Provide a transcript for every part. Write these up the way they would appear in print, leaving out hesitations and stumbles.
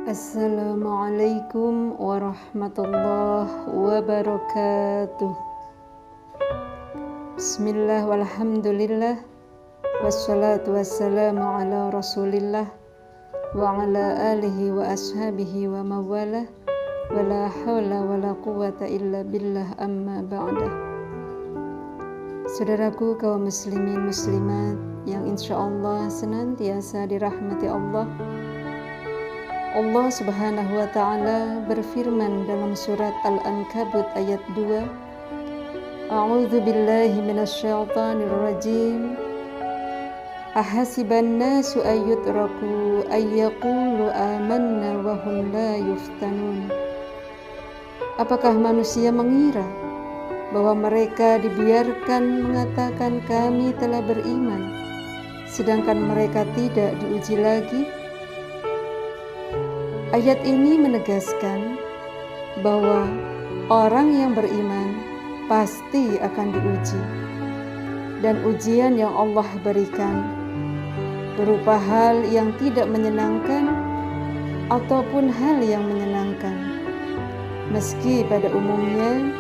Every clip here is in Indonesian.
Assalamualaikum warahmatullahi wabarakatuh. Bismillah walhamdulillah wassalatu wassalamu ala rasulillah wa ala alihi wa ashabihi wa mawalah wa la hawla wa la quwata illa billah amma ba'dah. Saudaraku kaum muslimin muslimat yang insyaallah senantiasa dirahmati Allah. Allah Subhanahu wa ta'ala berfirman dalam surat Al-Ankabut ayat 2, A'udzu billahi minasyaitonir rajim. Ahasiban nasu ayyutraku ayyaqulu amanna wa hum la yuftanun. Apakah manusia mengira bahwa mereka dibiarkan mengatakan kami telah beriman, sedangkan mereka tidak diuji lagi? Ayat ini menegaskan bahwa orang yang beriman pasti akan diuji, dan ujian yang Allah berikan berupa hal yang tidak menyenangkan ataupun hal yang menyenangkan. Meski pada umumnya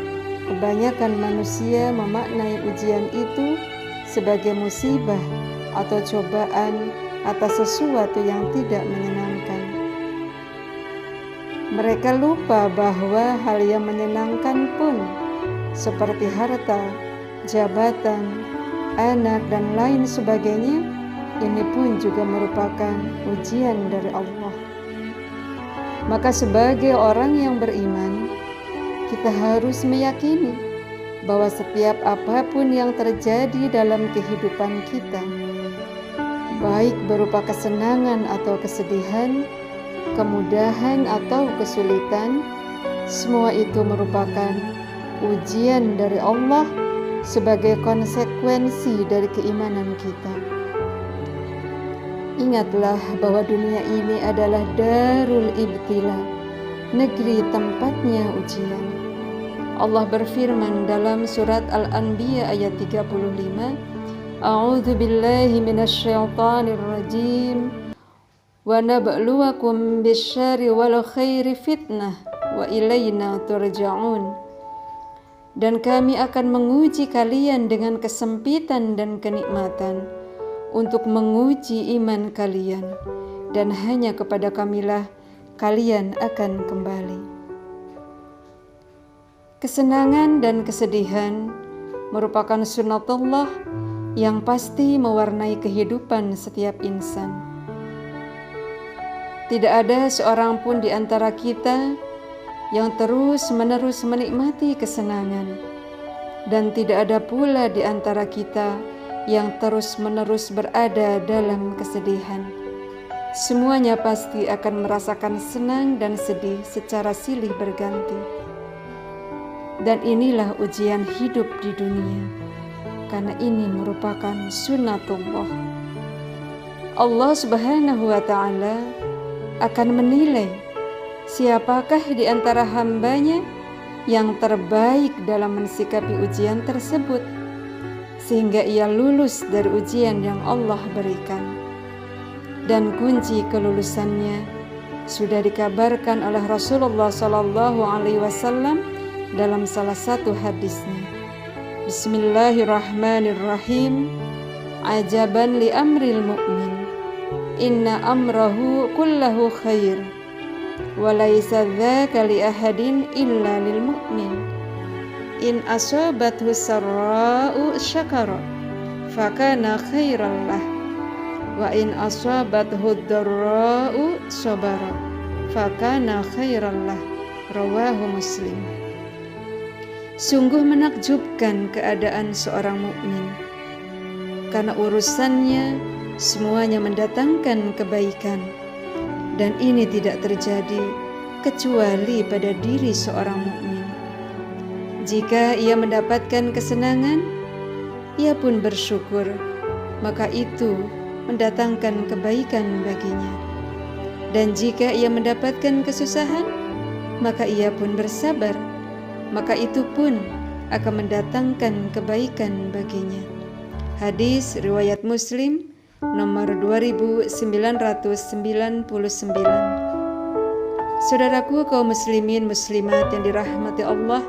kebanyakan manusia memaknai ujian itu sebagai musibah atau cobaan atas sesuatu yang tidak menyenangkan. Mereka lupa bahwa hal yang menyenangkan pun seperti harta, jabatan, anak, dan lain sebagainya, ini pun juga merupakan ujian dari Allah. Maka sebagai orang yang beriman, kita harus meyakini bahwa setiap apapun yang terjadi dalam kehidupan kita, baik berupa kesenangan atau kesedihan, kemudahan atau kesulitan, semua itu merupakan ujian dari Allah sebagai konsekuensi dari keimanan kita. Ingatlah bahwa dunia ini adalah darul ibtila, negeri tempatnya ujian. Allah berfirman dalam surat Al-Anbiya ayat 35, A'udzu billahi minasyaitonir rajim. Wa nabluwakum bisyarri wal khairi fitnah wa ilaina turja'un. Dan kami akan menguji kalian dengan kesempitan dan kenikmatan untuk menguji iman kalian, dan hanya kepada kamilah kalian akan kembali. Kesenangan dan kesedihan merupakan sunnatullah yang pasti mewarnai kehidupan setiap insan. Tidak ada seorang pun di antara kita yang terus-menerus menikmati kesenangan, dan tidak ada pula di antara kita yang terus-menerus berada dalam kesedihan. Semuanya pasti akan merasakan senang dan sedih secara silih berganti. Dan inilah ujian hidup di dunia, karena ini merupakan sunnatullah. Allah Subhanahu wa ta'ala akan menilai siapakah di antara hambanya yang terbaik dalam mensikapi ujian tersebut, sehingga ia lulus dari ujian yang Allah berikan. Dan kunci kelulusannya sudah dikabarkan oleh Rasulullah SAW dalam salah satu hadisnya. Bismillahirrahmanirrahim. Ajaban li amril mu'min, inna amrahu kullahu khair, wa laysa dzaka li ahadin illa lil mu'min. In asabathu sarra'u syakara fakana khairan lah, wa in asabathu dharra'u sabara fakana khairan lah. Rawahu Muslim. Sungguh menakjubkan keadaan seorang mukmin, karena urusannya semuanya mendatangkan kebaikan, dan ini tidak terjadi kecuali pada diri seorang mukmin. Jika ia mendapatkan kesenangan, ia pun bersyukur, maka itu mendatangkan kebaikan baginya. Dan jika ia mendapatkan kesusahan, maka ia pun bersabar, maka itu pun akan mendatangkan kebaikan baginya. Hadis riwayat Muslim nomor 2999. Saudaraku kaum muslimin muslimat yang dirahmati Allah,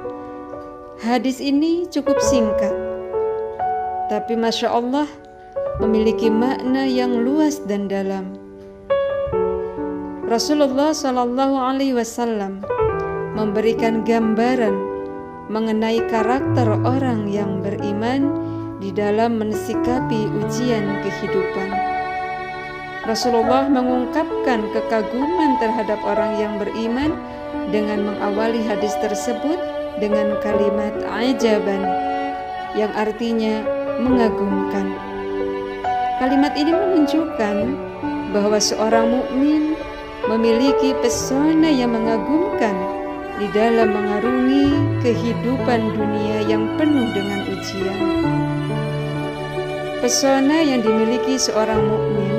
hadis ini cukup singkat, tapi Masya Allah memiliki makna yang luas dan dalam. Rasulullah SAW memberikan gambaran mengenai karakter orang yang beriman di dalam mensikapi ujian kehidupan. Rasulullah mengungkapkan kekaguman terhadap orang yang beriman dengan mengawali hadis tersebut dengan kalimat ajaban, yang artinya mengagumkan. Kalimat ini menunjukkan bahwa seorang mukmin memiliki pesona yang mengagumkan di dalam mengarungi kehidupan dunia yang penuh dengan ujian. Pesona yang dimiliki seorang mukmin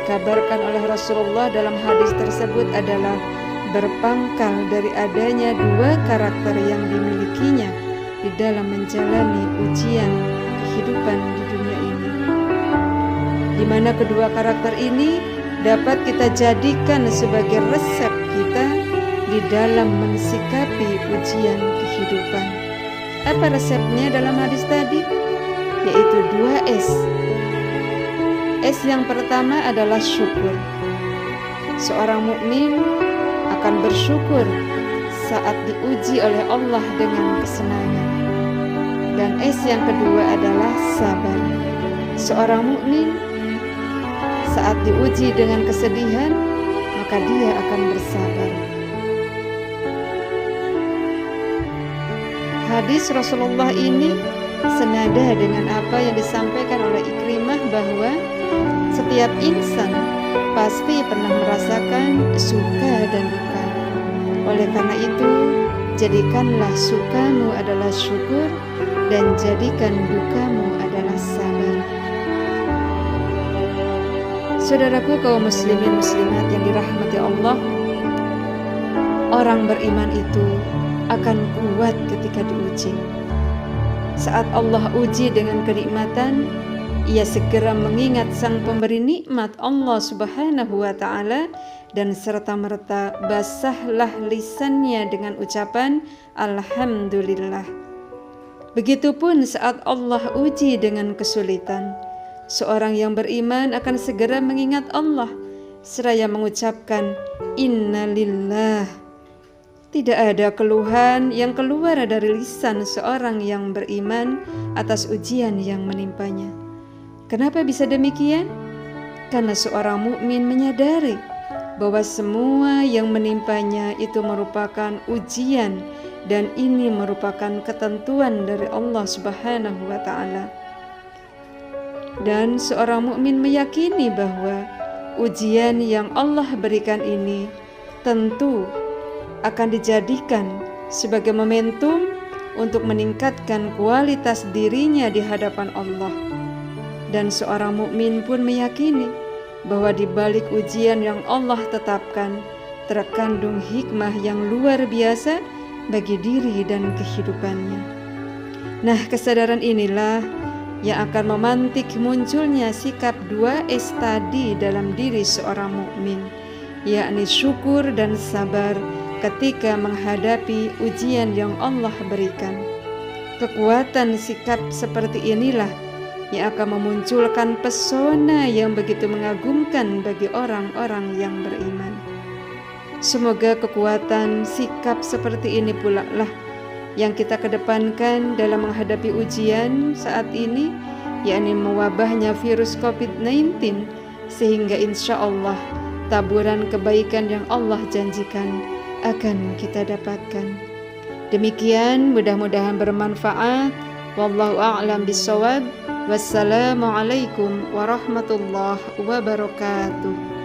dikabarkan oleh Rasulullah dalam hadis tersebut adalah berpangkal dari adanya dua karakter yang dimilikinya di dalam menjalani ujian kehidupan di dunia ini, di mana kedua karakter ini dapat kita jadikan sebagai resep kita di dalam mensikapi ujian kehidupan. Apa resepnya dalam hadis tadi? Yaitu 2S. S yang pertama adalah syukur. Seorang mukmin akan bersyukur saat diuji oleh Allah dengan kesenangan. Dan S yang kedua adalah sabar. Seorang mukmin saat diuji dengan kesedihan, maka dia akan bersabar. Hadis Rasulullah ini senada dengan apa yang disampaikan oleh Ikrimah bahwa setiap insan pasti pernah merasakan suka dan duka. Oleh karena itu, jadikanlah sukamu adalah syukur dan jadikan dukamu adalah sabar. Saudaraku kaum muslimin muslimat yang dirahmati Allah, orang beriman itu akan kuat ketika diuji. Saat Allah uji dengan kenikmatan, ia segera mengingat sang pemberi nikmat Allah Subhanahu wa ta'ala dan serta-merta basahlah lisannya dengan ucapan Alhamdulillah. Begitupun saat Allah uji dengan kesulitan, seorang yang beriman akan segera mengingat Allah seraya mengucapkan Innalillah. Tidak ada keluhan yang keluar dari lisan seorang yang beriman atas ujian yang menimpanya. Kenapa bisa demikian? Karena seorang mukmin menyadari bahwa semua yang menimpanya itu merupakan ujian dan ini merupakan ketentuan dari Allah Subhanahu wa ta'ala. Dan seorang mukmin meyakini bahwa ujian yang Allah berikan ini tentu akan dijadikan sebagai momentum untuk meningkatkan kualitas dirinya di hadapan Allah. Dan seorang mukmin pun meyakini bahwa di balik ujian yang Allah tetapkan terkandung hikmah yang luar biasa bagi diri dan kehidupannya. Nah, kesadaran inilah yang akan memantik munculnya sikap 2S tadi dalam diri seorang mukmin, yakni syukur dan sabar ketika menghadapi ujian yang Allah berikan. Kekuatan sikap seperti inilah yang akan memunculkan pesona yang begitu mengagumkan bagi orang-orang yang beriman. Semoga kekuatan sikap seperti ini pula lah yang kita kedepankan dalam menghadapi ujian saat ini, yakni mewabahnya virus COVID-19, sehingga insya Allah taburan kebaikan yang Allah janjikan akan kita dapatkan. Demikian, mudah-mudahan bermanfaat. Wallahu a'lam bishawab. Wassalamualaikum warahmatullahi wabarakatuh.